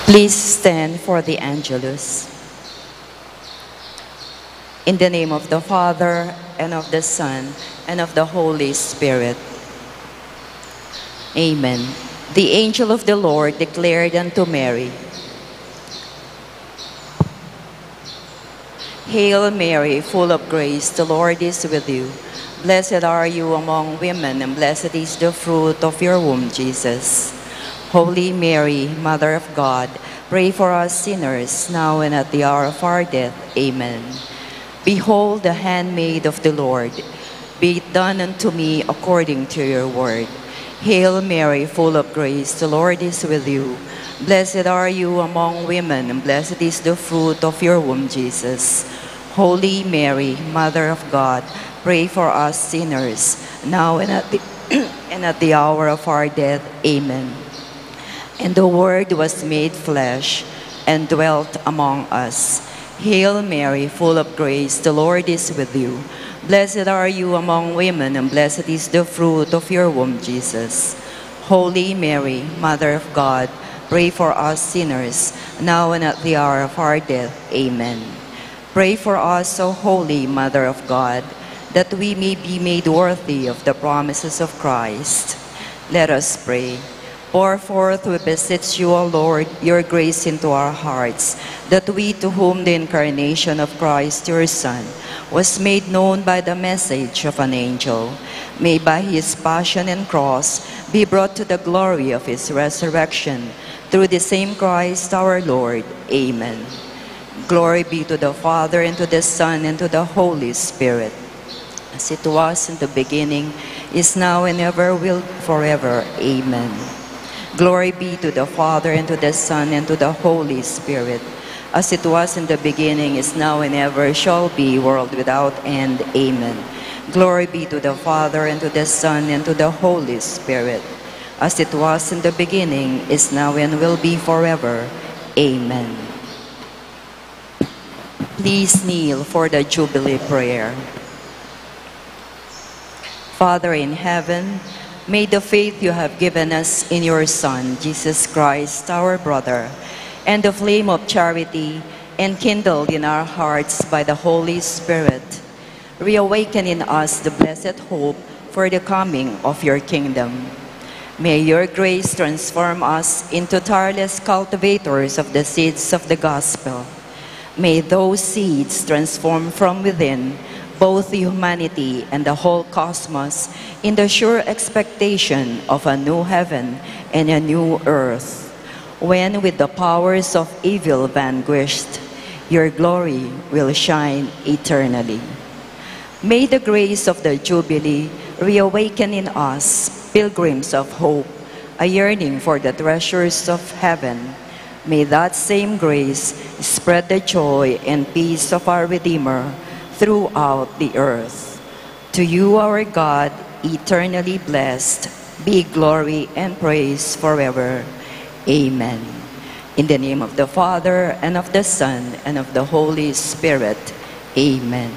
Please stand for the Angelus. In the name of the Father, and of the Son, and of the Holy Spirit. Amen. The angel of the Lord declared unto Mary, Hail Mary, full of grace, the Lord is with you. Blessed are you among women, and blessed is the fruit of your womb, Jesus. Holy Mary, Mother of God, pray for us sinners, now and at the hour of our death. Amen. Behold the handmaid of the Lord. Be it done unto me according to your word. Hail Mary, full of grace, the Lord is with you. Blessed are you among women, and blessed is the fruit of your womb, Jesus. Holy Mary, Mother of God, pray for us sinners, now and at the, and at the hour of our death. Amen. And the Word was made flesh and dwelt among us. Hail Mary, full of grace, the Lord is with you. Blessed are you among women, and blessed is the fruit of your womb, Jesus. Holy Mary, Mother of God, pray for us sinners, now and at the hour of our death. Amen. Pray for us, O Holy Mother of God, that we may be made worthy of the promises of Christ. Let us pray. Pour forth, we beseech you, O Lord, your grace into our hearts, that we, to whom the incarnation of Christ, your Son, was made known by the message of an angel, may by his passion and cross be brought to the glory of his resurrection, through the same Christ our Lord. Amen. Glory be to the Father, and to the Son, and to the Holy Spirit, as it was in the beginning, is now, and ever will be, forever. Amen. Glory be to the Father, and to the Son, and to the Holy Spirit, as it was in the beginning, is now, and ever shall be, world without end. Amen. Glory be to the Father, and to the Son, and to the Holy Spirit, as it was in the beginning, is now, and will be forever. Amen. Please kneel for the Jubilee prayer. Father in heaven, may the faith you have given us in your Son, Jesus Christ, our brother, and the flame of charity enkindled in our hearts by the Holy Spirit, reawaken in us the blessed hope for the coming of your kingdom. May your grace transform us into tireless cultivators of the seeds of the gospel. May those seeds transform from within both humanity and the whole cosmos in the sure expectation of a new heaven and a new earth, when with the powers of evil vanquished, your glory will shine eternally. May the grace of the Jubilee reawaken in us, pilgrims of hope, a yearning for the treasures of heaven. May that same grace spread the joy and peace of our Redeemer throughout the earth. To you, our God, eternally blessed, be glory and praise forever. Amen. In the name of the Father, and of the Son, and of the Holy Spirit. Amen.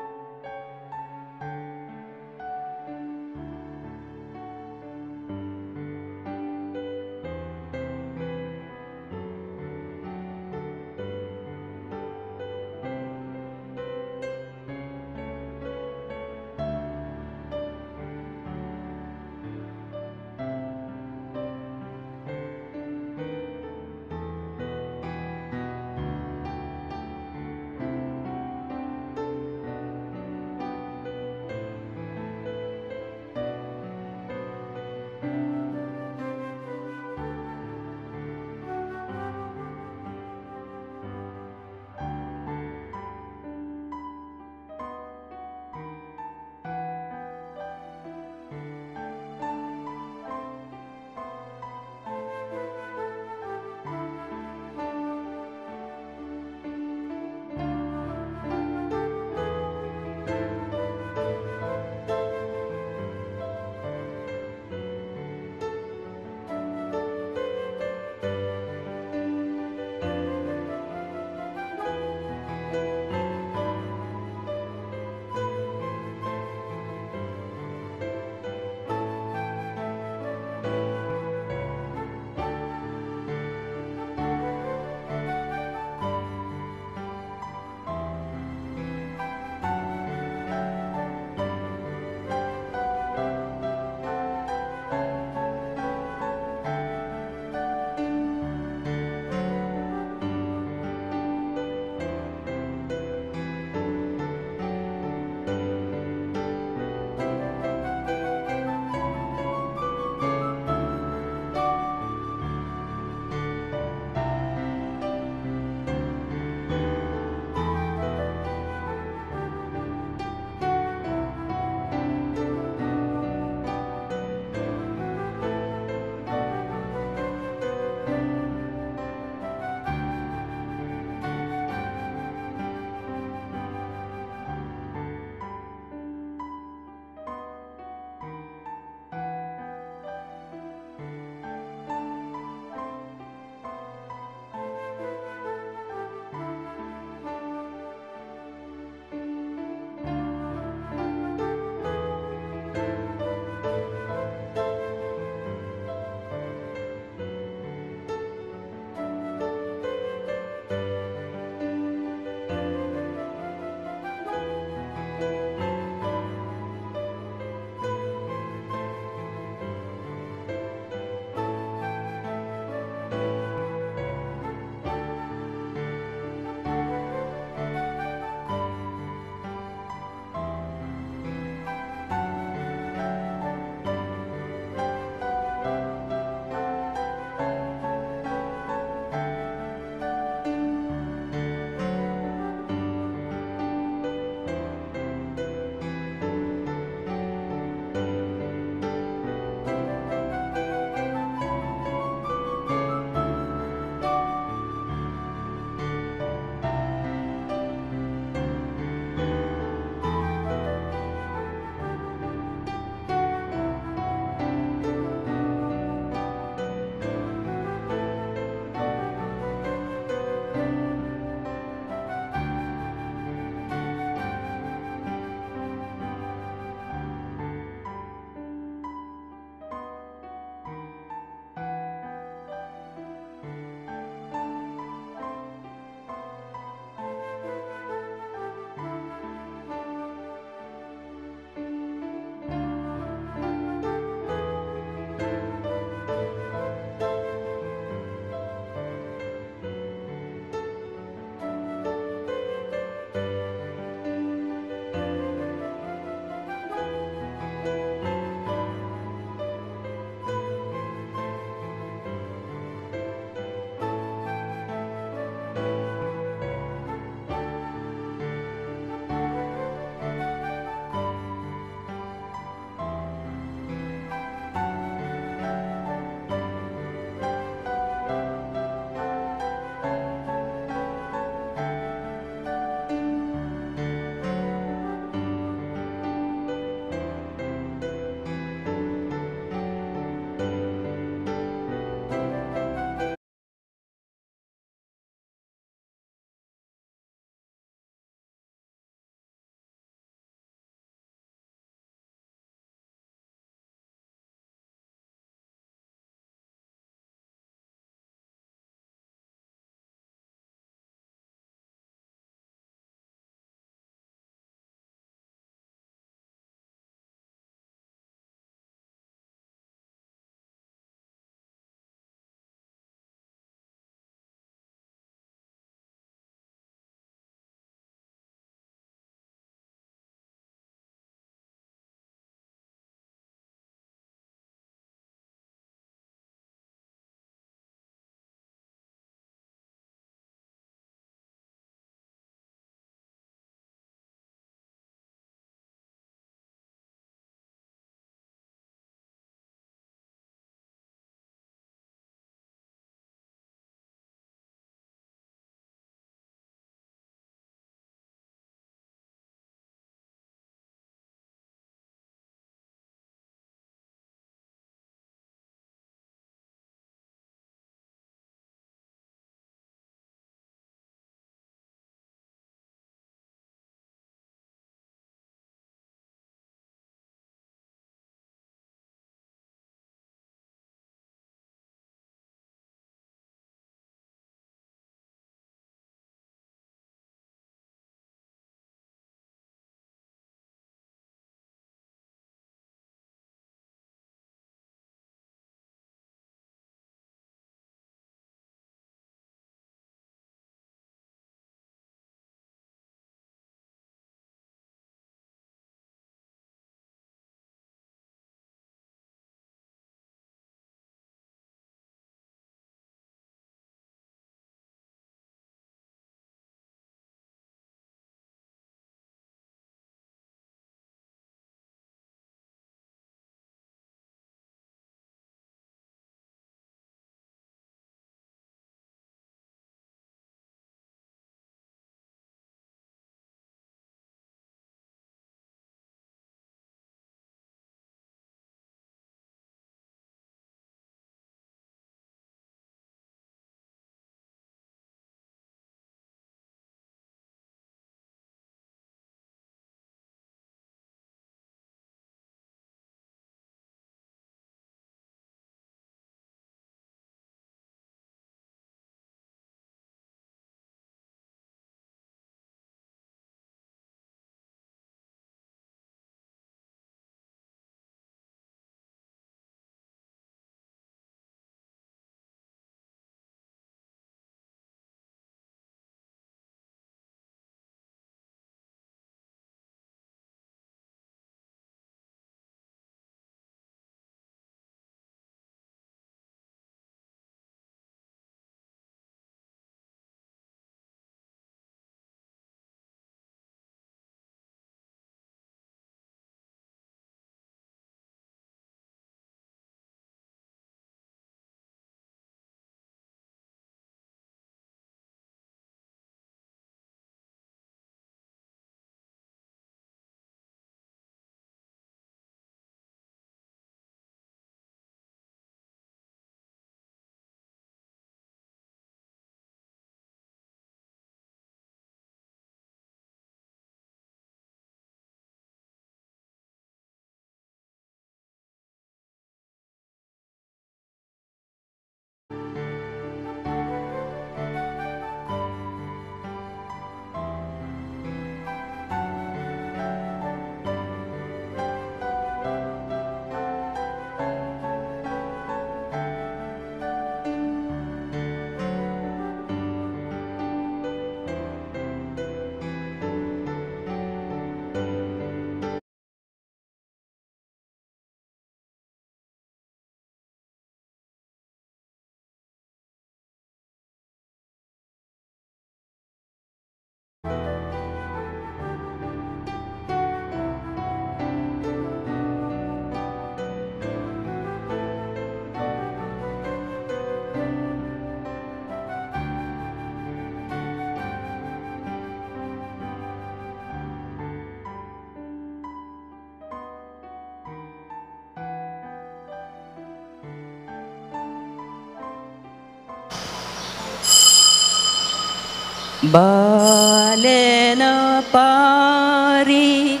Bale na pari,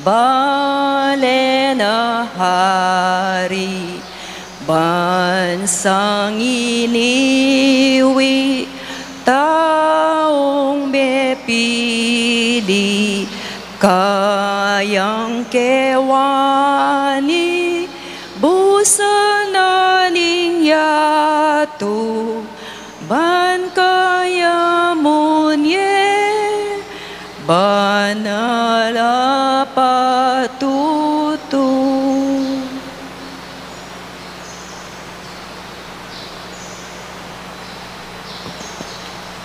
bale na hari, bansang iniwi, taong bepili, kayang kewani, busan aning yatu, ban kaya munye, banala patutu.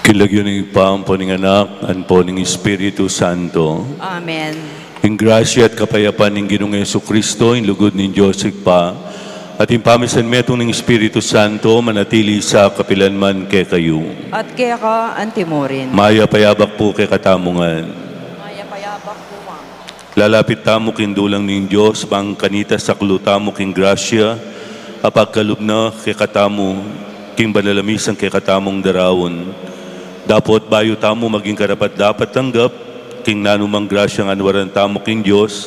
Kilagyo ng ipampo ng anak, anpo ng Espiritu Santo. Amen. Ang grasya at kapayapaan ng Ginoong Jesucristo, ang lugod ng Diyos pa, at yung pamisan metong ng Espiritu Santo, manatili sa kapilanman kay kayo. At kaya ka antimorin. Maya payabak po kay katamungan. Maya payabak po, ma'am. Lalapit tamo kindulang ng Diyos, bang kanita sa klutamo king grasya, apagkalub na kay katamo, king banalamisang kay katamong darawon. Dapot bayo tamo maging karapat dapat tanggap, king nanumang grasyang anwaran tamo king Diyos,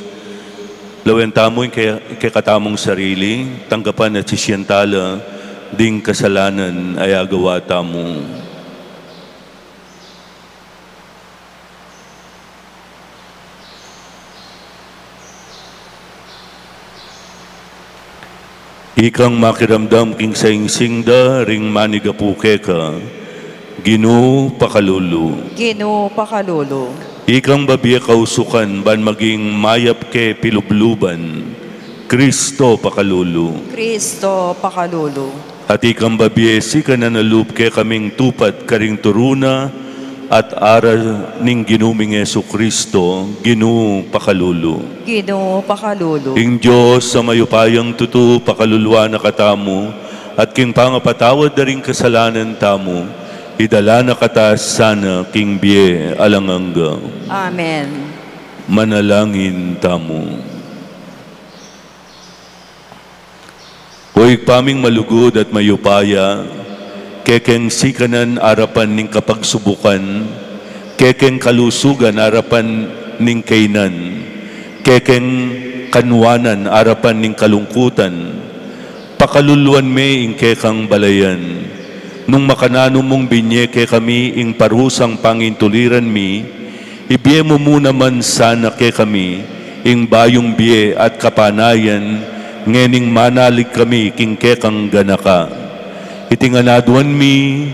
lawen tamo yung kay katamong sarili, tanggapan at sisyantala, ding kasalanan ay agawa tamo. Ikang makiramdam king saingsingda, ring manigapuke ka, Ginoo pakalulu. Ginoo pakalulu. Ikang babiya kausukan, ban maging mayap ke pilubluban, Kristo pakalulu. Kristo pakalulu. At ikang babiya sika na nalup ke kaming tupat karing turuna, at aral ning ginuming Yesu Kristo, Ginoo pakalulu. Ginoo pakalulu. Ing Diyos sa mayupayang tutu pakaluluwa na katamu, at king pangapatawad na ring kasalanan tamu, idala na katas sana king biye alangangga. Amen. Manalangin tamu. Huwag paming malugod at mayupaya, kekeng sikanan arapan ning kapagsubukan, kekeng kalusugan arapan ning kainan, kekeng kanwanan arapan ning kalungkutan, pakaluluan me ing kekang balayan, nung makanano mong binyeke kami ing parusang pangintuliran mi, ibiye mo muna man sana ke kami ing bayong biye at kapanayan, ngening manalig kami king kekang ganaka. Itinganaduan mi,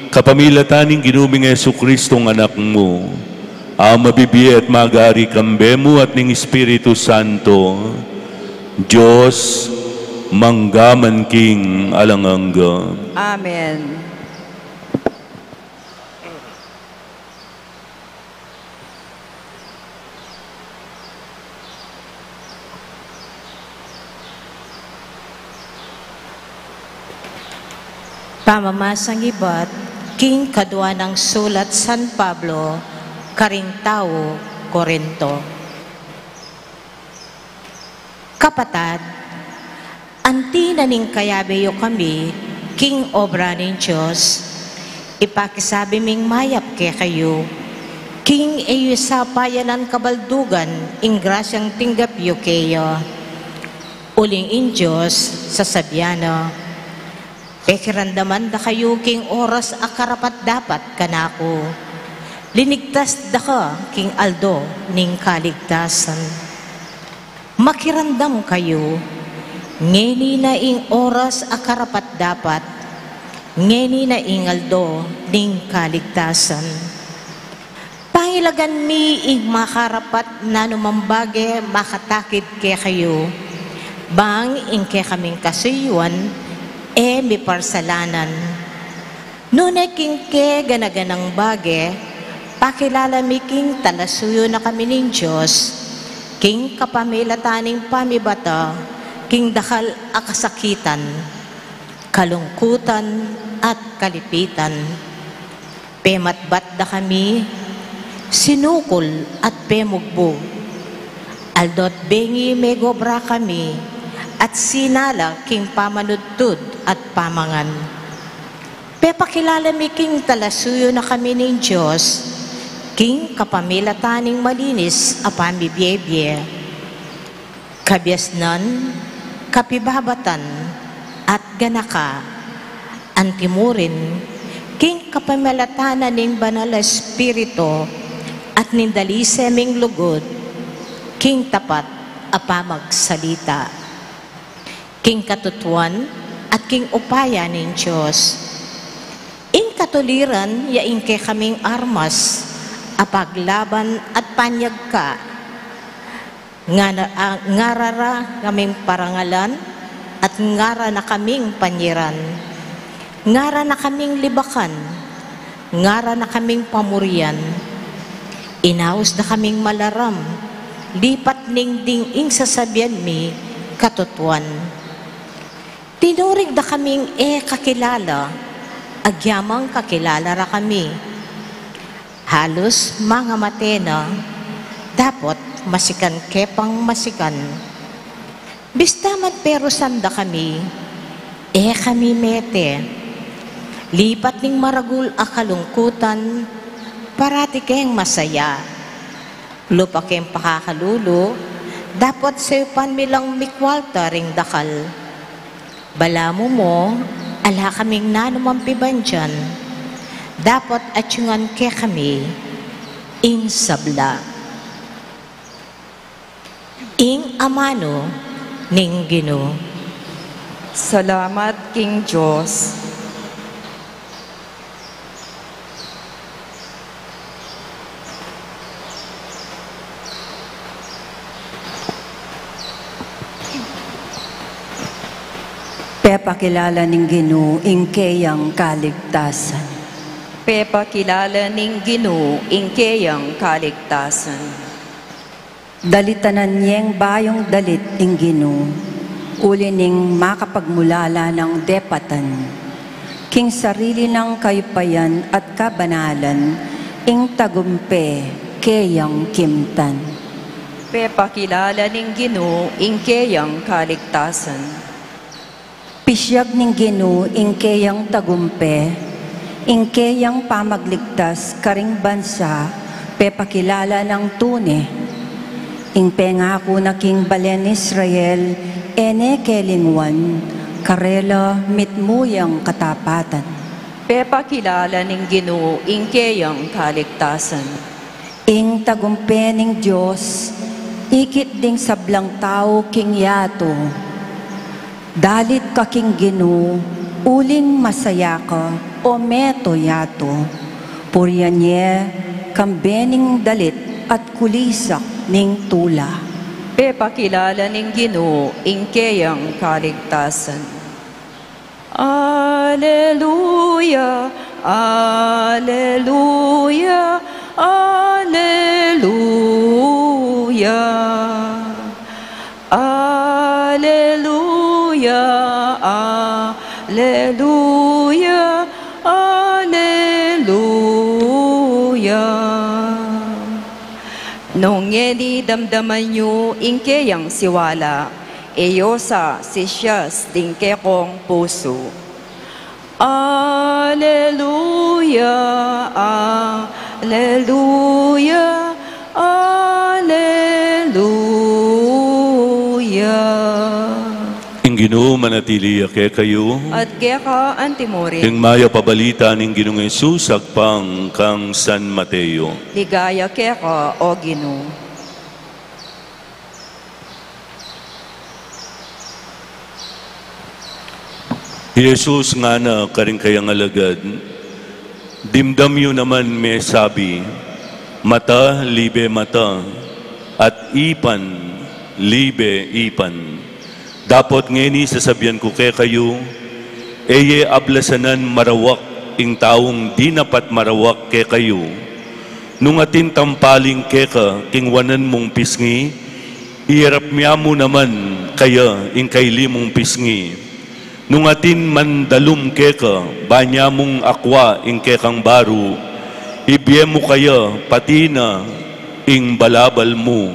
kapamilataning ginuming Yesu Kristong anak mo, ang mabibiye at magari kambe mo at ning Espiritu Santo, Diyos, manggaman king alangangga. Amen. Pamamasang iba't king kadwa ng sulat San Pablo, karing tao, Korinto. Kapatad, anti na ning kayabeyo kami, king obra ng Diyos, ipakisabi ming mayap ke kayo, king eyo sa payanan kabaldugan, ing grasyang tinggap yo keyo, uling in Diyos sa sabyano, pekirandaman da kayo king oras akarapat dapat kanako, linigtas da ka king aldo ning kaligtasan, makirandam kayo, ngeni na ing oras akarapat dapat, ngeni na ing aldo ning kaligtasan. Pangilagan mi ing makarapat na numambage makatakid ke kayo, bang ing ke kaming kasuyuan, mi parsalanan. Nune king ke ganaganang bage, pakilala mi king talasuyo na kami ng Diyos, king kapamilataning pamibata, king dakal akasakitan, kalungkutan at kalipitan. Pematbat da kami, sinukol at pemugbo, aldot bengi megobra kami, at sinala king pamanudtud at pamangan. Pepakilala mi king talasuyo na kami ng Diyos, king kapamilataning malinis apan bibiyebye. Kabiasnan, kapibabatan, at ganaka, antimurin, king kapamilatanan ng banal na espiritu, at nindaliseming lugod, king tapat apamagsalita. King katutuan at king upaya ng Diyos. In katuliran, yain kay kaming armas, apaglaban at panyag ka. Ngarara kaming parangalan, at ngara na kaming panyiran. Ngara na kaming libakan, ngara na kaming pamurian. Inaos na kaming malaram, lipat ning ding sasabihan mi katutuan. Tinurig na kaming kakilala, agyamang kakilala ra kami. Halos mga matena, dapat masikan kepang masikan. Bistaman pero sanda kami, kami mete. Lipat ning maragul akalungkutan, parati kayong masaya. Lupa kayong pakakalulo, dapat sayupan milang mikwalta ring dakal. Balamo mo, ala kaming nanumampiban dyan, dapat atyungan ke kami, ing sabla. Ing amano, ning Ginoo. Salamat, King Diyos. Pepakilala ng Ginoo ing kayang kaligtasan. Pepakilala ning Ginoo ing kayang kaligtasan. Dalitanan niyeng bayong dalit ing Ginoo, uli ning makapagmulala ng depatan. King sarili ng kayupayan at kabanalan, ing tagumpe kayang kimtan. Pepakilala ning Ginoo ing kayang kaligtasan. Pisyag ning Ginoo ing kayang tagumpe, ing kayang pamagligtas karing bansa, pepakilala ng tune. Ing pengako na king balen Israel, ene kelingwan, karela mitmuyang katapatan. Pepakilala ning Ginoo ing kayang kaligtasan. Ing tagumpe ning Diyos, ikit ding sablang tao king yato. Dalit ka king Ginoo, uling masaya ka, o meto yato. Puryanye, kambening dalit at kulisak ning tula. Pepakilala ning Ginoo ing kayang kaligtasan. Alleluia, alleluia, alleluia. Alleluia, alleluia, alleluia. Nung ngeni damdaman nyo ingkeyang siwala, eyosa si siyas ding kekong puso. Alleluia, alleluia, alleluia. Ing Ginoo manatili ake kayo, At keka antimori, ing maya pabalita ning Ginoong Hesus agpang kang San Mateo. ligaya keka o Ginoo. Jesus nga na karing kayang alagad, dimdam yun naman may sabi, mata, libe, mata, at ipan, libe, ipan. Dapat ngeni sasabihan ko kay kayo, eye ablasanan marawak ing taong di napat marawak kay kayo. Nung atin tampaling keka kingwanan mong pisngi, iharap miya mo naman kaya ing kaili mong pisngi. Nung atin mandalum keka, banya mong akwa ing kekang baru, ibiye mo kaya pati na ing balabal mo.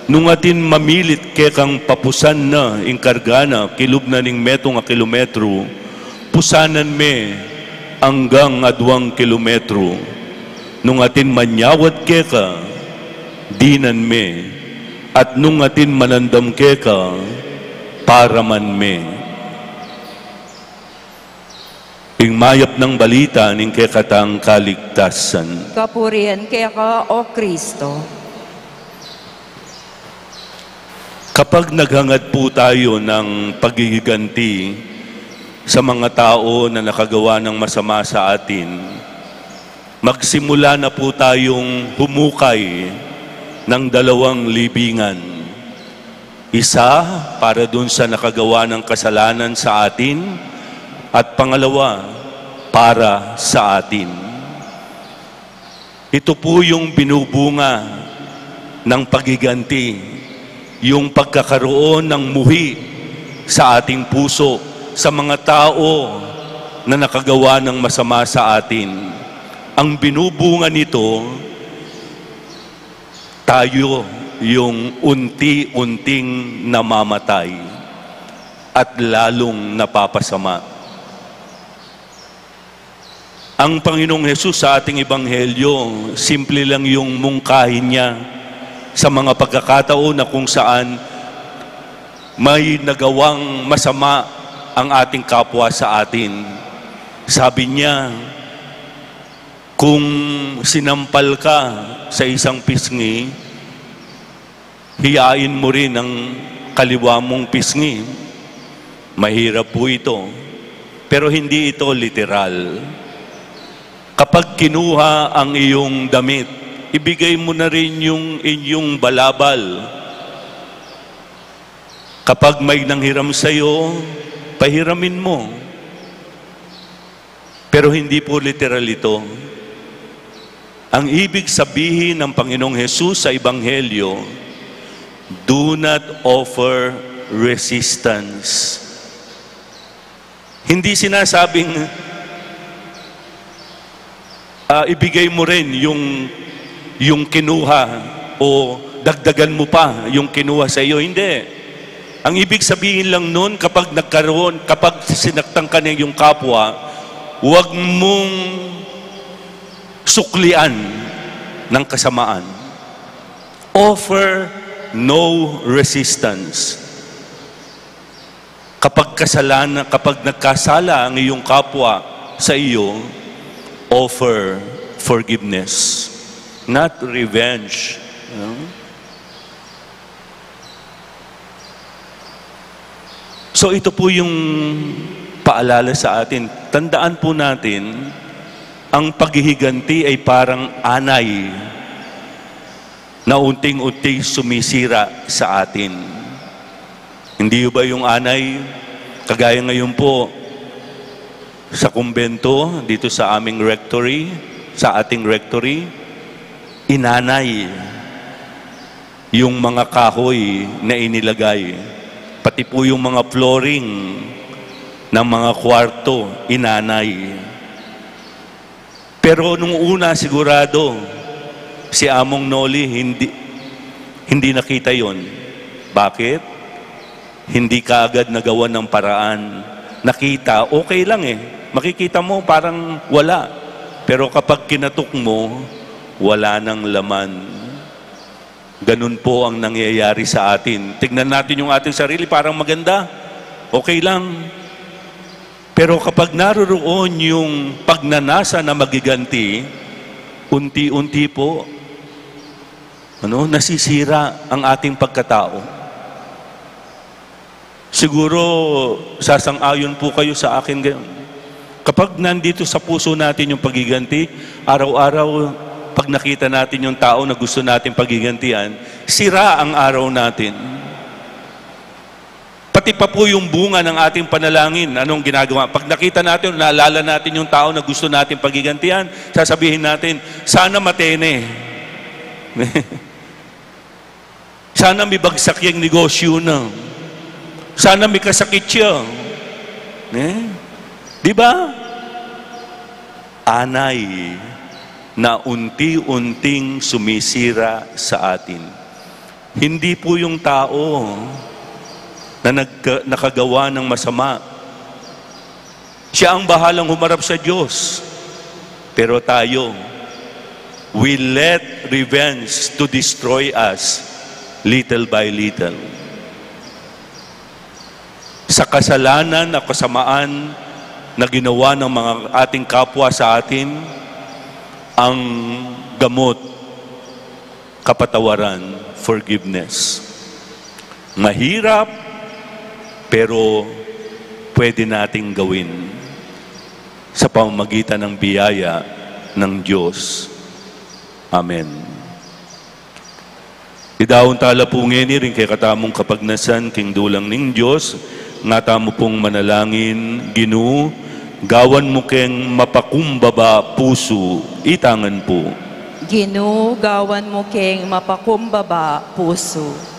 Nung atin mamilit kekang papusan na ing kargana, kilub na ning metong a kilometro, pusanan me hanggang 2 kilometro, nung atin manyawat keka, dinan me, at nung atin manandam keka, para man me. Ing mayap ng balita ning kekatang kaligtasan. Kapurihan kaya ka, O Kristo. Kapag naghangad po tayo ng paghihiganti sa mga tao na nakagawa ng masama sa atin, magsimula na po tayong humukay ng 2 libingan. Isa para dun sa nakagawa ng kasalanan sa atin, at pangalawa para sa atin. Ito po yung binubunga ng paghiganti, yung pagkakaroon ng muhi sa ating puso sa mga tao na nakagawa ng masama sa atin. Ang binubunga nito, tayo yung unti-unting namamatay at lalong napapasama. Ang Panginoong Hesus sa ating Ebanghelyo, simple lang yung mungkahin niya sa mga pagkakataon na kung saan may nagawang masama ang ating kapwa sa atin. Sabi niya, kung sinampal ka sa isang pisngi, hiyain mo rin ang kaliwa mong pisngi. Mahirap po ito, pero hindi ito literal. Kapag kinuha ang iyong damit, ibigay mo na rin yung inyong balabal. Kapag may nanghiram sa'yo, pahiramin mo. Pero hindi po literal ito. Ang ibig sabihin ng Panginoong Hesus sa Ebanghelyo, do not offer resistance. Hindi sinasabing, ibigay mo rin yung kinuha o dagdagan mo pa yung kinuha sa iyo. Hindi. Ang ibig sabihin lang nun, kapag sinaktan ka ng iyong kapwa, huwag mong suklian ng kasamaan. Offer no resistance. Kapag nagkasala ang iyong kapwa sa iyo, offer forgiveness, not revenge. So ito po yung paalala sa atin. Tandaan po natin, ang paghihiganti ay parang anay na unting-unting sumisira sa atin. Hindi ba yung anay, kagaya ngayon po, sa kumbento, dito sa aming rectory, sa ating rectory, inanay yung mga kahoy na inilagay. Pati po yung mga flooring ng mga kwarto, inanay. Pero nung una, sigurado, si Among Noli, hindi nakita yon. Bakit? Hindi kaagad nagawa ng paraan. Nakita, okay lang eh. Makikita mo parang wala. Pero kapag kinatok mo, wala nang laman. Ganun po ang nangyayari sa atin. Tignan natin yung ating sarili, parang maganda. Okay lang. Pero kapag naroroon yung pagnanasa na magiganti, unti-unti po, nasisira ang ating pagkatao. Siguro, sasang-ayon po kayo sa akin ngayon. Kapag nandito sa puso natin yung pagiganti, araw-araw, pag nakita natin yung tao na gusto natin pagigantihan, sira ang araw natin. Pati pa po yung bunga ng ating panalangin, anong ginagawa? Pag nakita natin, naalala natin yung tao na gusto natin pagigantihan, sasabihin natin, sana matene. Sana may bagsak yung negosyo na. Sana may kasakit siya. Di ba? Anay na unti-unting sumisira sa atin. Hindi po yung tao na nakagawa ng masama. Siya ang bahalang humarap sa Diyos. Pero tayo, we let revenge to destroy us little by little. Sa kasalanan at kasamaan na ginawa ng mga ating kapwa sa atin, ang gamot, kapatawaran, forgiveness. Mahirap, pero pwede nating gawin sa pamamagitan ng biyaya ng Diyos. Amen. Idaon tala po ngeni rin kay katamong kapagnasan king dulang ning Diyos, nga tamo pong manalangin, Ginoo, gawan mo keng mapakumbaba puso, itangan po. Ginoo, gawan mo keng mapakumbaba puso.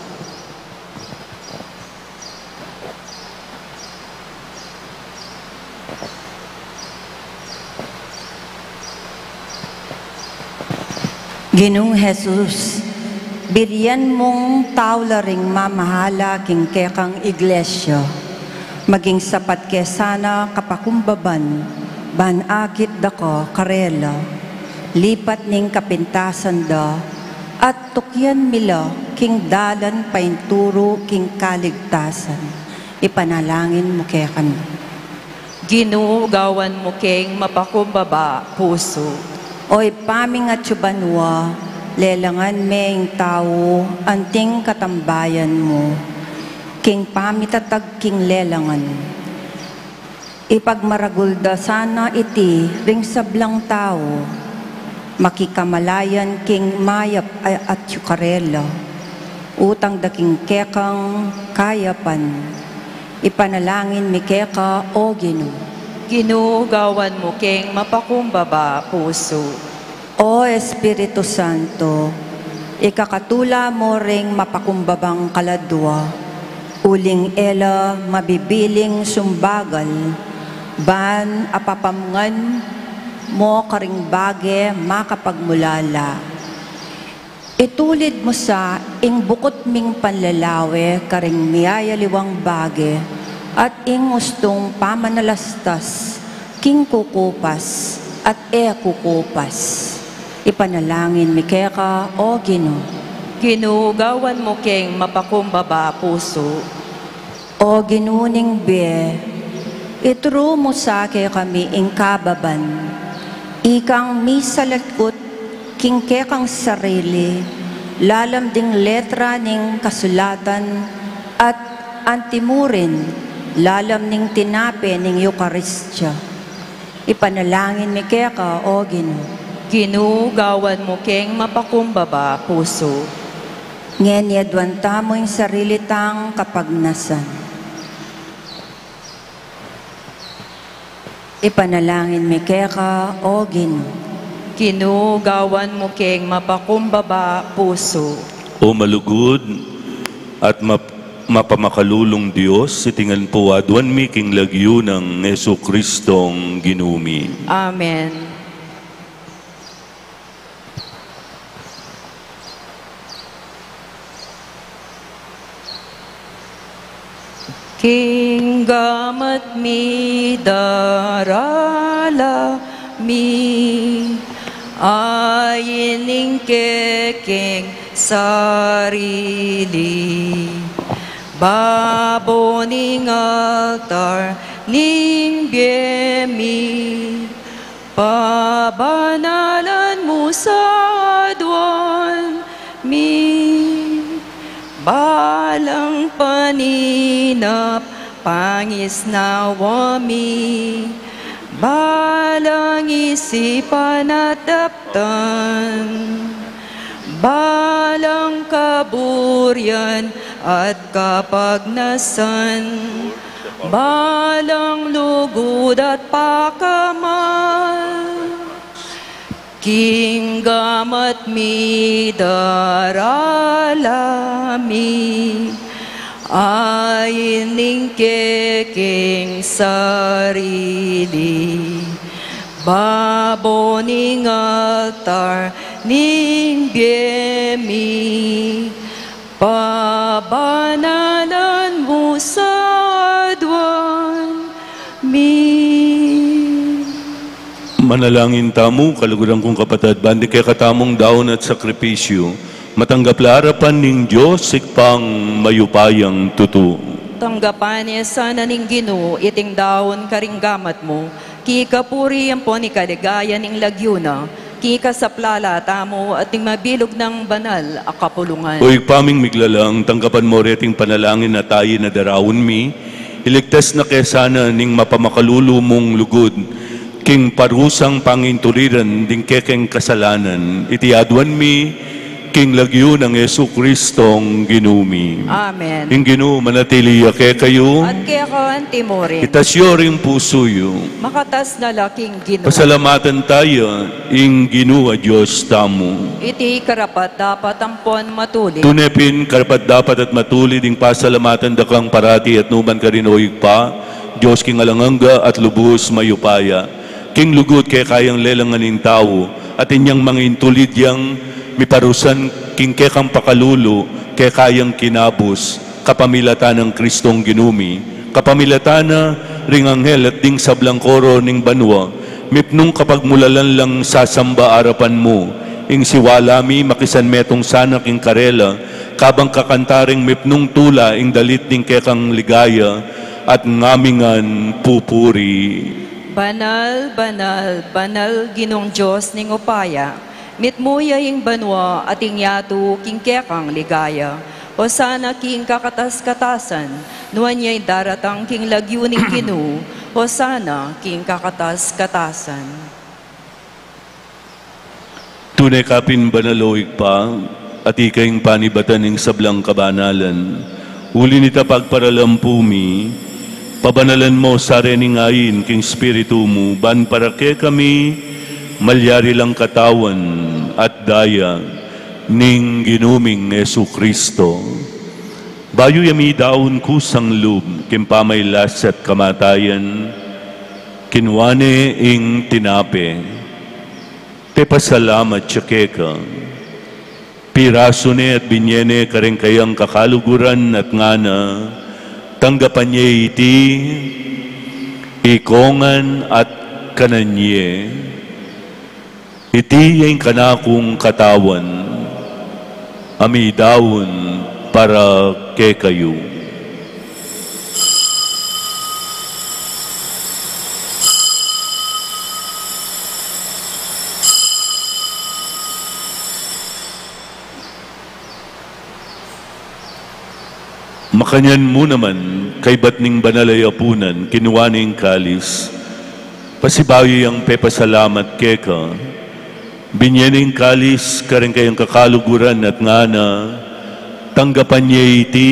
Ginoong Jesus, biriyan mong tawla ring mamahala king kekang iglesia, maging sapat kesana kapakumbaban, banakit dako karela, lipat ning kapintasan da, at tukyan mila king dalan painturo king kaligtasan. Ipanalangin mo kaya kami. Ginoo, gawan mo keng mapakumbaba puso. Oy paming at subanwa, lelangan meng tao, anting katambayan mo, king pamitatag king lelangan. Ipagmaragulda sana iti ring sablang tao, makikamalayan king mayap at yukarela, utang daking kekang kayapan, ipanalangin mi keka o Ginoo. Ginoo, gawan mo keng mapakumbaba puso. O Espiritu Santo, ikakatula mo ring mapakumbabang kaladwa, uling ela mabibiling sumbagal, ban apapamngan mo karing bage makapagmulala. Itulid mo sa ing bukot ming panlalawe karing miyayaliwang bage, at ing ustong pamanalastas, king kukupas, at kukupas. Ipanalangin mi keka o Ginoo. Ginoo, gawan mo keng mapakumbaba puso. O ginuning be, ituro mo sa kami ing kababan, ikang misalakot king kekang sarili, lalam ding letra ning kasulatan, at antimurin, lalam ning tinape ning Eukaristya. Ipanalangin mi keka o Ginoo. Ginoo, gawan mo keng mapakumbaba puso. Ngenyadwan tamo yung sarili tang kapagnasan. Ipanalangin mi keka o Ginoo. Ginoo, gawan mo keng mapakumbaba puso. O malugod at mapamakalulong Diyos, sitingan po adwan mi king lagyo ng Yesu Kristong ginumi. Amen. King gamat mi darala mi, ayining keking sarili. Babo ning altar ning biemi, pabanalan mo sa adwan mi. Balang paninap pangis nawami, balang isipan at daptan, balang kaburyan at kapagnasan, balang lugod at pakamal. King gamat mi daralami, ayining keking sarili. Babo ning altar ning biemi, pabanalan mo sa adwan mi. Manalangin tamo, kaluguran kong kapatid, bandi kay katamong daon at sakripisyo, matanggap la harapan ning Diyos, sikpang mayupayang tutu. Tanggapan niya sana ning Ginoo, iting daon karinggamat mo, kikapuri ang po ni kaligaya ning lagyuna, kika sa plala tamo at ning mabilog ng banal akapulungan. Uy, paming miglalang, tanggapan mo reting panalangin na tayo na darawon mi, iligtas na kesana ning mapamakalulu mong lugod, king parusang pangintuliran ding kekeng kasalanan, itiadwan mi, king lagyo ng Yesu Kristong ginumi. Amen. Ing Ginoo manatili ke kayo, At kaya ka antimorin, itasyo ring puso yo. makatas na laking Ginoo. Pasalamatan tayo, ing Ginoo a Diyos tamo. Iti karapat dapat ampon matuli. Tunepin, karapat dapat at matulid, ing pasalamatan dakang parati at numan ka rin oig pa, Diyos king alanganga at lubos mayupaya. King lugod kay kayang lelanganin tao, at inyang mga intulid yang miparusan king kekang pakalulu, kay kayang kinabos, kapamilatan ng Kristong ginumi, kapamilatana ring anghel at ding sablang koro ning banwa, mipnung kapag mulalan lang sasamba arapan mo, ing siwalami makisan metong sana king karela, kabang kakantaring mipnung tula ing dalit ning kekang ligaya, at ngamingan pupuri. Banal, banal, banal ginong Diyos ning upaya, mitmuya ing banwa at ing yatu king kekang ligaya, o sana king kakatas-katasan, nuan niya'y daratang king lagyo ning Ginoo, o sana king kakatas-katasan. Tunay kapin banaloig pa, at ikayong panibatan ng sablang kabanalan, uli nita pagparalampumi, pabanalan mo sa rening ayin king spiritu mo, ban para ke kami, malyari lang katawan at daya, ning ginuming Yesu Kristo. Bayo yami daon kusang lub, kimpamay las at kamatayan, kinwane ing tinape, te pasalamat tsakeka, piraso ne at binyene kareng kayang kakaluguran at ngana, tanggapan niya iti, ikongan at kananye, iti yung kanakong katawan, ami daon para ke kayo. Makanyan mo naman, kay batning banalay apunan, kinuwaning kalis, pasibawi ang pepasalamat keka, binyaning kalis, kareng kayang kakaluguran at ngana, tanggapan niya iti,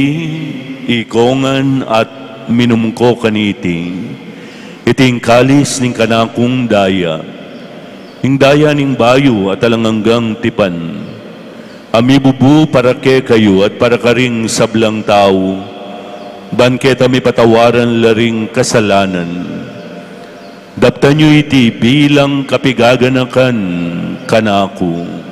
ikongan at minumko kaniti, iting kalis ning kanakong daya, ing daya ning bayo at alanganggang tipan, ami bubu para ke kayo at para karing sablang tao, banketa mi patawaran laring kasalanan. Daptan nyo iti bilang kapigaganakan kanako.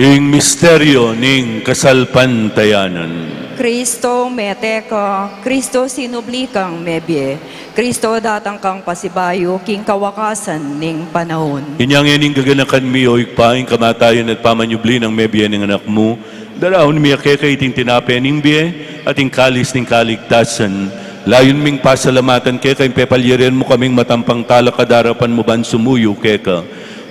Ing misteryo ning kasalpantayanan. Kristo meteka, Kristo sinublikang mebye, Kristo datang kang pasibayo, king kawakasan ning panahon. Inyang yaning gaganakan mi o ikpaing kamatayan at pamanyubli ng mebye ng anak mo, dalahon mi akeka iting tinape ning biye at ing kalis ning kaligtasan, layon ming pasalamatan keka, ing pepalyeren mo kaming matampang talakadarapan mo ban sumuyo keka,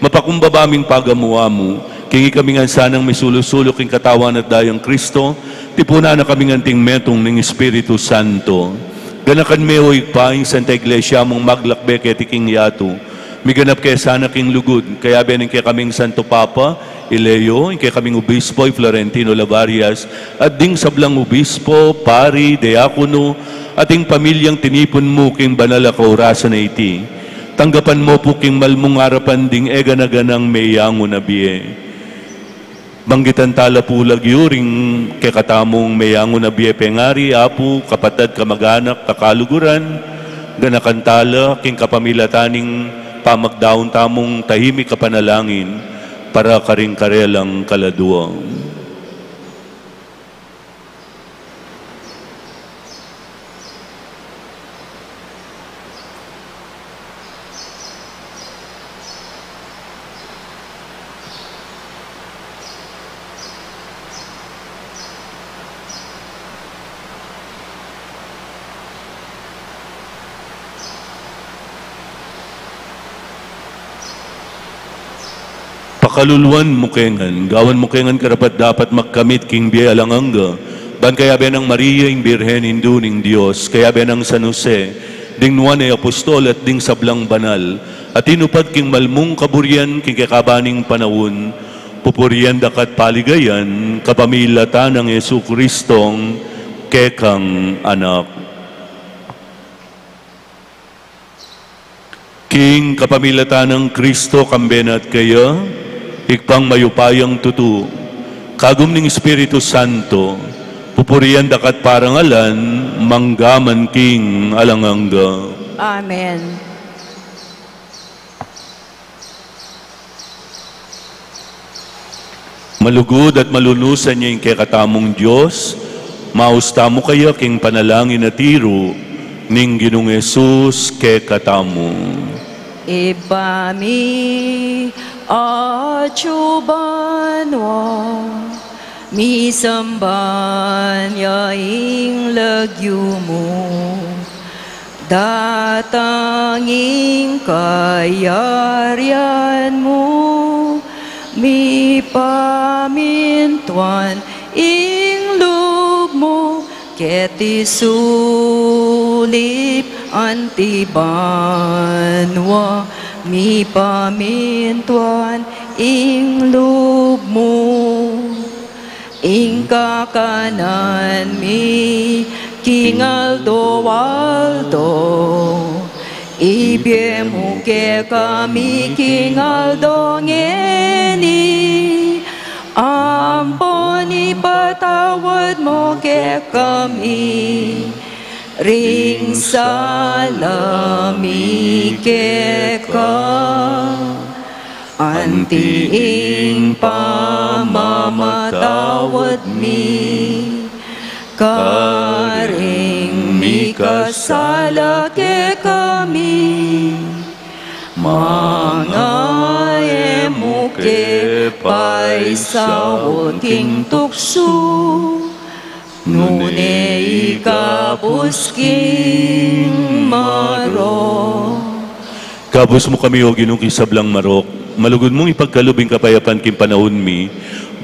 mapakumbaba ming pagamuwa mo, kingi kami nga sanang may sulok-sulok king katawan at dayang Kristo, tipuna na kami nganting metong ng Espiritu Santo. Ganakan me o ikpaing Santa Iglesia mong maglakbe keti king yato. Miganap kaya sana king lugod, kaya bening kaya kaming Santo Papa, Ileo, kaya kaming Obispo, Florentino Lavarias, at ding sablang Obispo, Pari, Diakono, ating pamilyang tinipon mo king banal kaurasan na iti. Tanggapan mo po king malmong harapan ding eganaganang mayango na biye. Banggitan tala pulag yuring kekatamong mayango na biye pengari, apu, kapatad, kamag-anak, kakaluguran, ganakan tala, king kapamilataning pamagdaon tamong tahimik kapanalangin para karing karelang kaladuang. Pakaluluan mukengan, gawan mukengan karapat dapat magkamit king biya alanganga, ban kaya benang Maria ing Birhen Hindu ning Diyos, kaya benang San Jose, ding nuwan ay apostol at ding sablang banal, at inupad king malmung kaburian king kakabaning panawon, pupurian dakat paligayan, kapamilata ng Yesu Kristong kekang anak. King kapamilata ng Kristo kambenat kaya, ikpang mayupayang tutu, kagum ning Espiritu Santo, pupurian dakat parangalan, manggaman king alanganga. Amen. Malugod at malunusan niya yung kekatamong Diyos, mausta mo kaya king panalangin na tiro, ning Ginong Jesus kekatamo. Ibami acubanwa, misamban yaing lagyu mo, datanging kayarian mo, mi pamintuan ing loob mo, keti sulip antibanwa, mi pamintuan ing loob mo, ing kakanan mi King Aldo Waldo, ibye mo ke kami King Aldo ngeni, ampon ipatawad mo ke kami, ring salami keka, antiing pamamatawad mi, karing mi kasala ke kami, mga emo ke paisawod king tukso, nune ikabusking maro. Kabus mo kami o Ginong kisablang marok, malugod mong ipagkalubing kapayapan king panahon mi,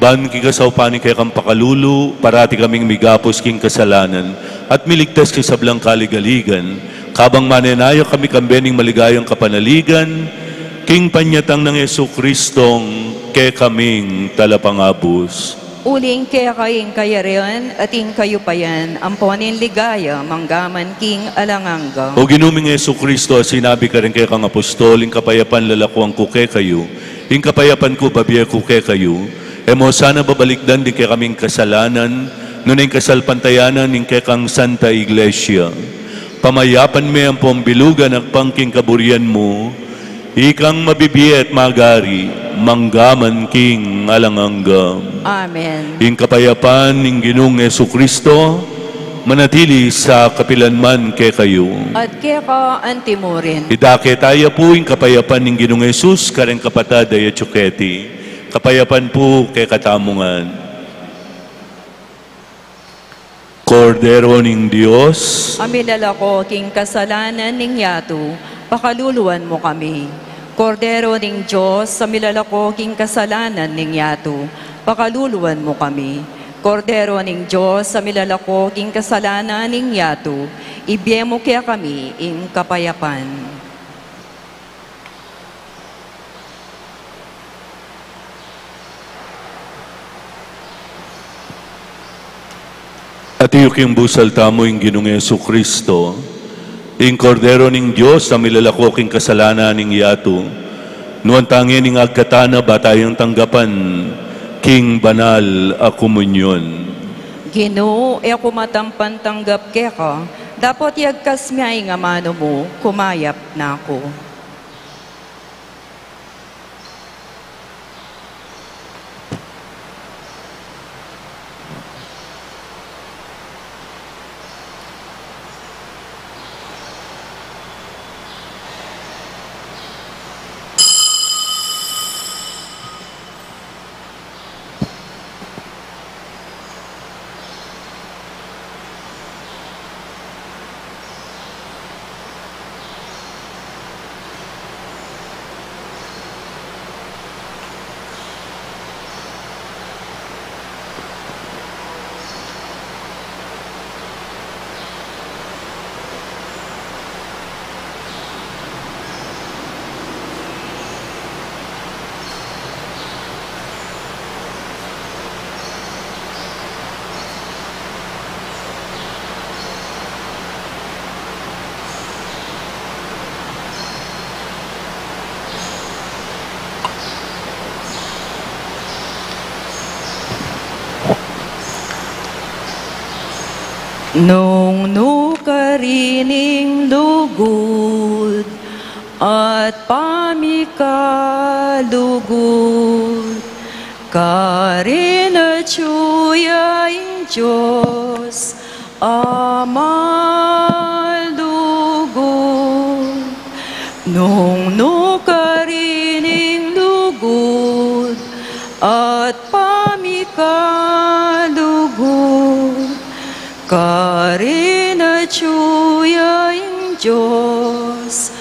ban kikasaw paning kaya kang pakalulu, parati kaming migapos king kasalanan, at miligtas kisablang kaligaligan, kabang manenayo kami kambening maligayang kapanaligan, king panyatang ng Yesu Kristong ke kaming talapangabos. Uling kaya kayong kayarian at ing kayo pa yan, amponin ligaya, manggaman king alanganga. O Ginuming Yesu Kristo, sinabi ka rin kaya kang apostol, ing kapayapan lalakwang kuke kayo, ing kapayapan ko babiya kuke kayo, mo sana babalikdan din kaya kaming kasalanan, nun ing kasalpantayanan ing kaya kang Santa Iglesia. Pamayapan me ang pambilugan at pangking kaburian mo, ikang mabibiya at magari, manggaman king alanganga. Amen. Ing kapayapan ning Ginong Yesu Kristo, manatili sa kapilanman ke kayo. At kaya ka antimurin. Idake tayo po ing kapayapan ning Ginong Jesus, kareng kapatad ay tsuketi. Kapayapan po kay katamungan. Kordero ning Diyos, Aminala ko king kasalanan ning yato, pakaluluan mo kami. Kordero ning Diyos, sa milalako king kasalanan ning yato, pakaluluan mo kami. Kordero ning Diyos, sa milalako king kasalanan ning yato, ibye mo kaya kami ing kapayapan. at iyuking busal tamo ing Ginong Yesu Kristo, ing Kordero ning Diyos sa milalako king kasalanan ning yato, nuan tangin ing agkatana batayang tanggapan, king banal a komunyon. Ginoo, e ako matampan tanggap keka, dapat yagkas miyay nga mano mo, kumayap na ako. Nung nukarining lugod at pamikalugod, karina tsuyaing Diyos, Ama lugod. Nung nukarining lugod at pamikalugod, karina tsuyaing Diyos,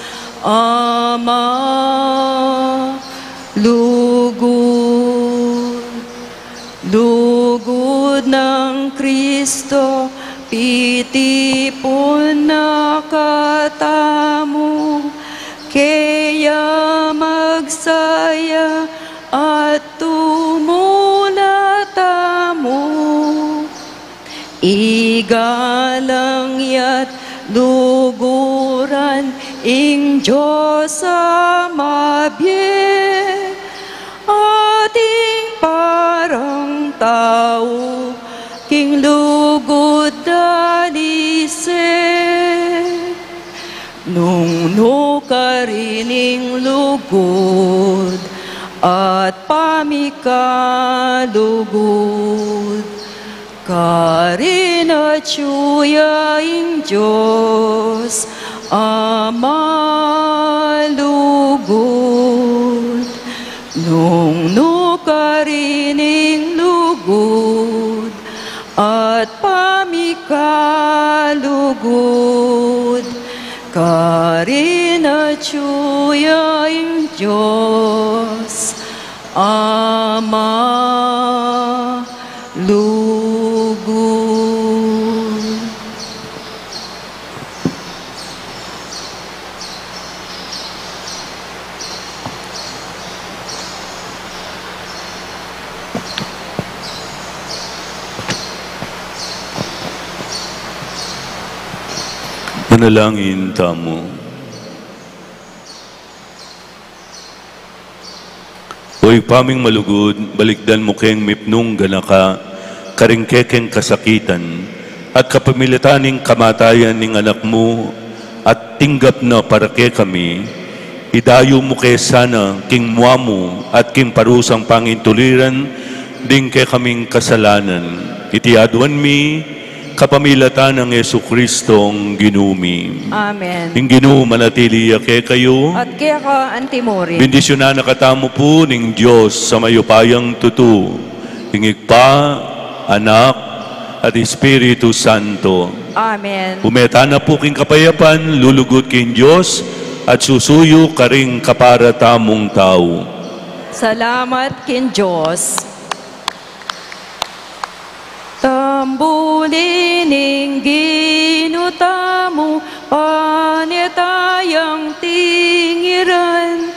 Ama lugod. Lugod ng Kristo, pitipon na katamo, kaya magsaya at tumulata mo. Igalang yat luguran ing Diyos amabye, ating parang tao, king lugod dalise. Nung nukarining lugod at pamikalugod, karina tsuyaing Diyos, Ama lugod. Nung nukarining lugod at pamikalugod, karina tsuyaing Diyos, Ama lugod. Manalangin tamo. Oy paming malugod, balikdan mo keng mipnung ganaka, karingkekeng kasakitan, at kapamilitaning kamatayan ning anak mo, at tinggap na para ke kami, idayo mo kay sana king muamo at king parusang pangintuliran, ding ke kaming kasalanan. Itiaduan mi, kapamilatan ng Yesu Kristong ginumi. Amen. Ing Ginoo manatili ke kayo. At kaya ka antimori. Bendisyonan na katamo po ning Diyos sa mayupayang tutu. Ingigpa, Anak, at Espiritu Santo. Amen. Umeta na po king kapayapan, lulugod king Diyos, at susuyo karing kapara tamong tao. Salamat kin Diyos. Tambulin ginutamo, panetayang tingiran,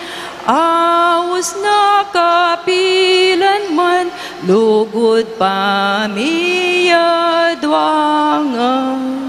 awas na kapilan man, lugod pamiyadwangan.